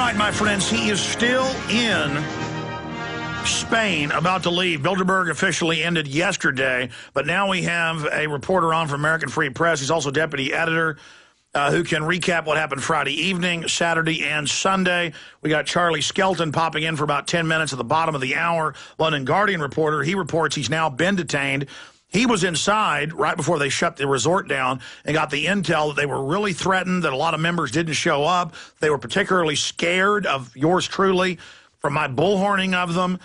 right, my friends, he is still in Spain, about to leave. Bilderberg officially ended yesterday, but now we have a reporter on from American Free Press. He's also deputy editor who can recap what happened Friday evening, Saturday, and Sunday. We got Charlie Skelton popping in for about 10 minutes at the bottom of the hour. London Guardian reporter, he reports he's now been detained. He was inside right before they shut the resort down and got the intel that they were really threatened, that a lot of members didn't show up. They were particularly scared of yours truly from my bullhorning of them,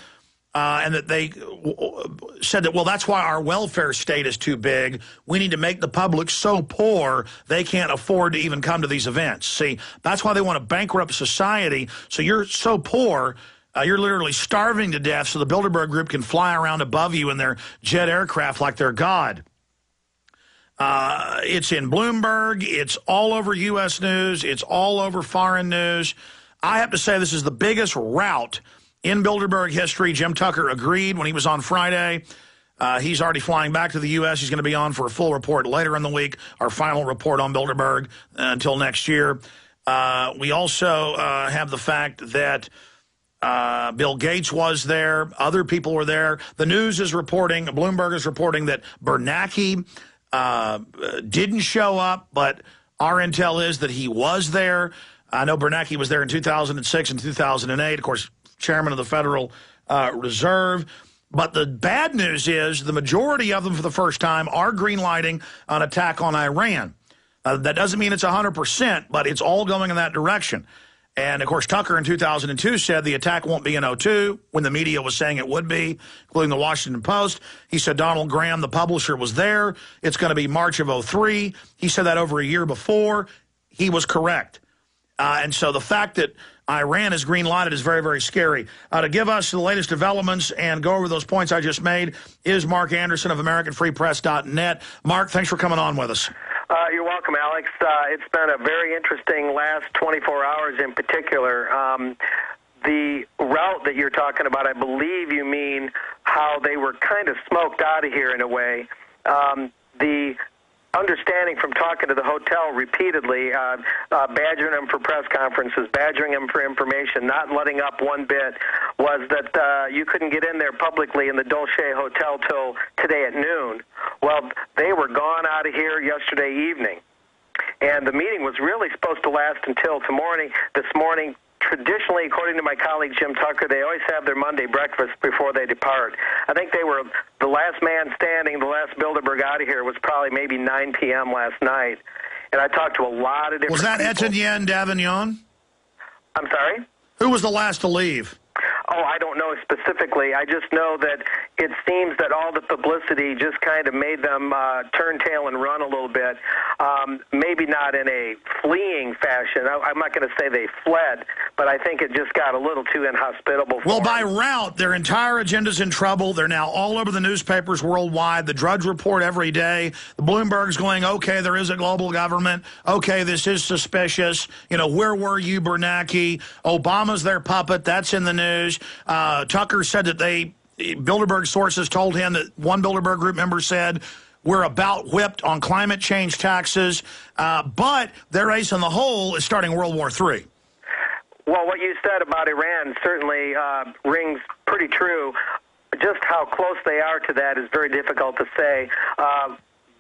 and that they said that, well, that's why our welfare state is too big. We need to make the public so poor they can't afford to even come to these events. See, that's why they want to bankrupt society. So you're so poor, you're literally starving to death so the Bilderberg Group can fly around above you in their jet aircraft like they're God. It's in Bloomberg. It's all over U.S. news. It's all over foreign news. I have to say this is the biggest rout in Bilderberg history. Jim Tucker agreed when he was on Friday. He's already flying back to the U.S. He's going to be on for a full report later in the week, our final report on Bilderberg until next year. We also have the fact that Bill Gates was there. Other people were there. The news is reporting, Bloomberg is reporting that Bernanke didn't show up, but our intel is that he was there. I know Bernanke was there in 2006 and 2008, of course, chairman of the Federal Reserve. But the bad news is the majority of them for the first time are greenlighting an attack on Iran. That doesn't mean it's 100%, but it's all going in that direction. And, of course, Tucker in 2002 said the attack won't be in '02 when the media was saying it would be, including the Washington Post. He said Donald Graham, the publisher, was there. It's going to be March of '03. He said that over a year before. He was correct. And so the fact that Iran is green-lighted is very, very scary. To give us the latest developments and go over those points I just made is Mark Anderson of AmericanFreePress.net. Mark, thanks for coming on with us. You're welcome, Alex. It's been a very interesting last 24 hours in particular. The route that you're talking about, I believe you mean how they were kind of smoked out of here in a way. The understanding from talking to the hotel repeatedly, badgering them for press conferences, badgering them for information, not letting up one bit, was that you couldn't get in there publicly in the Dolce Hotel till today at noon. Well, they were gone out of here yesterday evening. And the meeting was really supposed to last until this morning. Traditionally, according to my colleague Jim Tucker, they always have their Monday breakfast before they depart. I think they were the last man standing, the last Bilderberg out of here was probably maybe 9 p.m. last night. And I talked to a lot of different Was that people. Etienne Davignon? I'm sorry? Who was the last to leave? Oh, I don't know specifically. I just know that it seems that all the publicity just kind of made them turn tail and run a little bit. Maybe not in a fleeing fashion. I'm not going to say they fled, but I think it just got a little too inhospitable for them. By route, their entire agenda's in trouble. They're now all over the newspapers worldwide. The Drudge Report every day. The Bloomberg's going, okay, there is a global government. Okay, this is suspicious. You know, where were you, Bernanke? Obama's their puppet. That's in the news. Tucker said that Bilderberg sources told him that one Bilderberg Group member said, we're about whipped on climate change taxes, but their ace in the hole is starting World War III. Well, what you said about Iran certainly rings pretty true. Just how close they are to that is very difficult to say.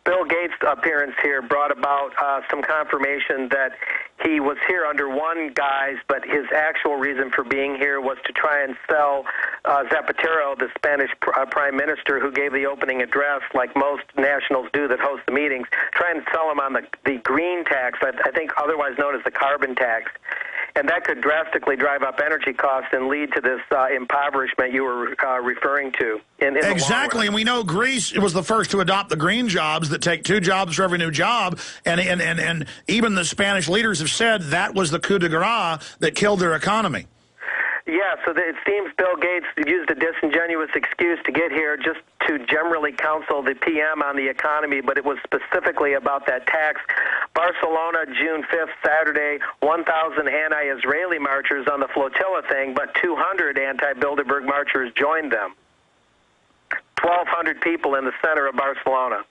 Bill Gates' appearance here brought about some confirmation that he was here under one guise, but his actual reason for being here was to try and sell Zapatero, the Spanish prime minister who gave the opening address, like most nationals do that host the meetings, try and sell him on the green tax, I think otherwise known as the carbon tax. And that could drastically drive up energy costs and lead to this impoverishment you were referring to. Exactly, and we know Greece was the first to adopt the green jobs that take 2 jobs for every new job, and even the Spanish leaders have said that was the coup de grace that killed their economy. Yeah, so it seems Bill Gates used a disingenuous excuse to get here just to generally counsel the PM on the economy, but it was specifically about that tax. Barcelona, June 5th, Saturday, 1,000 anti-Israeli marchers on the flotilla thing, but 200 anti-Bilderberg marchers joined them. 1,200 people in the center of Barcelona.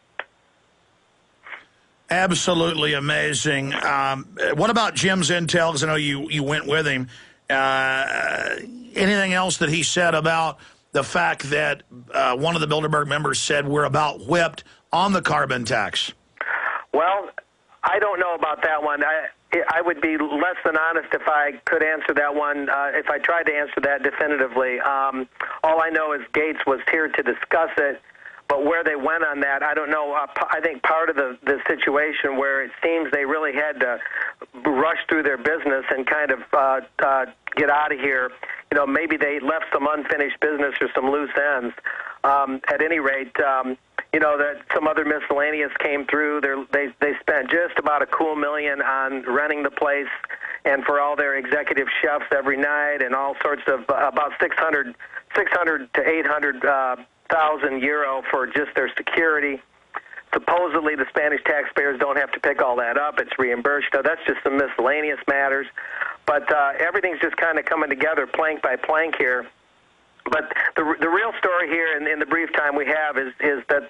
Absolutely amazing. What about Jim's intel? Because I know you went with him. Anything else that he said about the fact that one of the Bilderberg members said we're about whipped on the carbon tax? Well, I don't know about that one. I would be less than honest if I could answer that one, if I tried to answer that definitively. All I know is Gates was here to discuss it, but where they went on that, I don't know. I think part of the situation where it seems they really had to rush through their business and kind of get out of here, maybe they left some unfinished business or some loose ends. At any rate, that some other miscellaneous came through. They spent just about $2 million on renting the place and for all their executive chefs every night and all sorts of about 600 to 800,000 euro for just their security. Supposedly, the Spanish taxpayers don't have to pick all that up. It's reimbursed. Now, that's just some miscellaneous matters. But everything's just kind of coming together plank by plank here. But the real story here in the brief time we have is that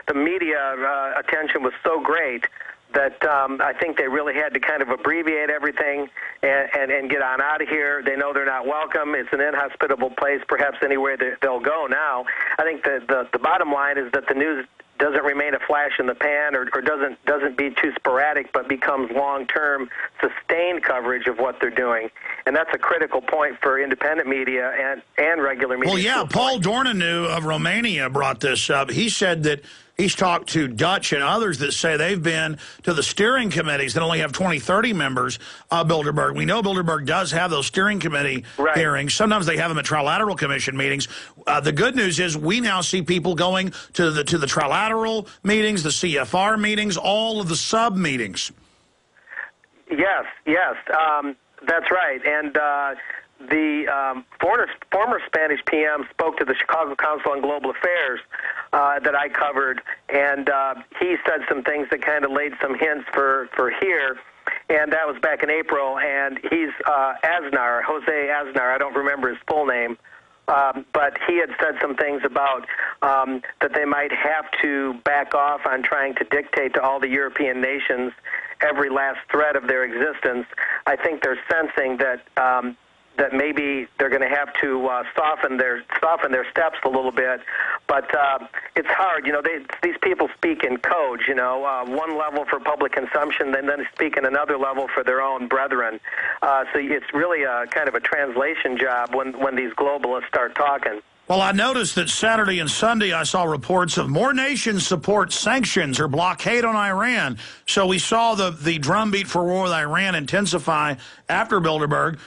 the media attention was so great that I think they really had to kind of abbreviate everything and get on out of here. They know they're not welcome. It's an inhospitable place, perhaps anywhere they'll go now. I think the bottom line is that the news doesn't remain a flash in the pan or doesn't be too sporadic, but becomes long-term, sustained coverage of what they're doing. And that's a critical point for independent media and regular media. Well, yeah, Paul Dornanu of Romania brought this up. He said that he's talked to Dutch and others that say they've been to the steering committees that only have 20, 30 members of Bilderberg. We know Bilderberg does have those steering committee hearings. Sometimes they have them at Trilateral Commission meetings. The good news is we now see people going to the Trilateral meetings, the CFR meetings, all of the sub-meetings. Yes, that's right. And the former Spanish PM spoke to the Chicago Council on Global Affairs that I covered, and he said some things that kind of laid some hints for here, and that was back in April, and he's Jose Aznar, I don't remember his full name, but he had said some things about that they might have to back off on trying to dictate to all the European nations every last thread of their existence. I think they're sensing that that maybe they're going to have to soften their steps a little bit, but it's hard. These people speak in codes. One level for public consumption, and then speak in another level for their own brethren. So it's really a kind of a translation job when these globalists start talking. Well, I noticed that Saturday and Sunday I saw reports of more nations support sanctions or blockade on Iran. So we saw the drumbeat for war with Iran intensify after Bilderberg.